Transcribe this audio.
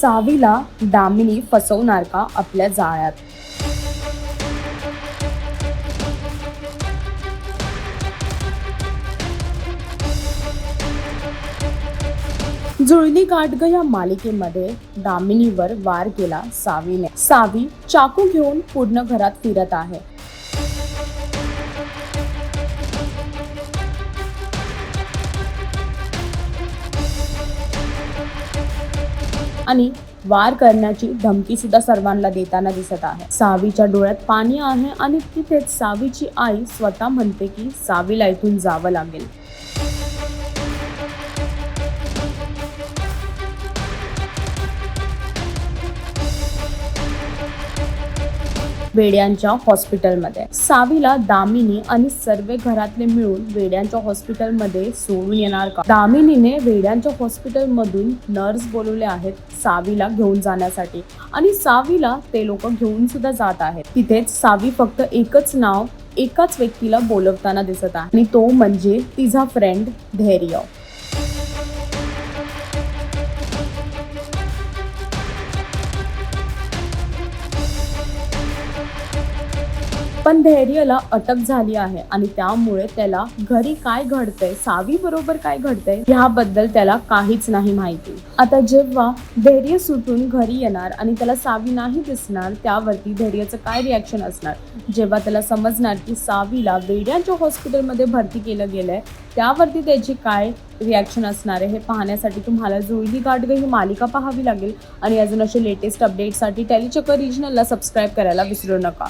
सावीला दामिनी फसवणार का आपल्या जाळ्यात? जुळली गाठ ग या मालिकेमध्ये दामिनीवर वार केला सावीने. सावी चाकू घेऊन पूर्ण घरात फिरत आहे. आणि वार करण्याची धमकी सुद्धा सर्वांना देताना दिसत आहे. सावीच्या डोळ्यात पाणी आहे आणि तिथेच सावीची आई स्वतः म्हणते की सावीला इथून जावं लागेल. वेड्यांच्या हॉस्पिटलमध्ये सावीला दामिनी आणि सर्व घरातले मिळून वेड्यांच्या हॉस्पिटलमध्ये सोडून येणार का? दामिनीने वेड्यांच्या हॉस्पिटलमधून नर्स बोलवले आहेत सावीला घेऊन जाण्यासाठी आणि सावीला ते लोक घेऊन सुद्धा जात आहेत. तिथेच सावी फक्त एकच नाव एकाच व्यक्तीला बोलवताना दिसत आहे आणि तो म्हणजे तिचा फ्रेंड धैर्य. पण धैर्यला अटक झाली आहे आणि त्यामुळे त्याला घरी काय घडतंय, सावी बरोबर काय घडतंय याबद्दल त्याला काहीच नाही माहिती. आता जेव्हा धैर्य सुटून घरी येणार आणि त्याला सावी नाही दिसणार, त्यावरती धैर्यचं काय रिॲक्शन असणार जेव्हा त्याला समजणार की सावीला वेड्यांच्या हॉस्पिटलमध्ये भरती केलं गेलंय, त्यावरती त्याची काय रिॲक्शन असणार आहे हे पाहण्यासाठी तुम्हाला जुळली गाठ ग ही मालिका पाहावी लागेल. आणि अजून असे लेटेस्ट अपडेटसाठी टेलीचक्कर रिजनलला सबस्क्राईब करायला विसरू नका.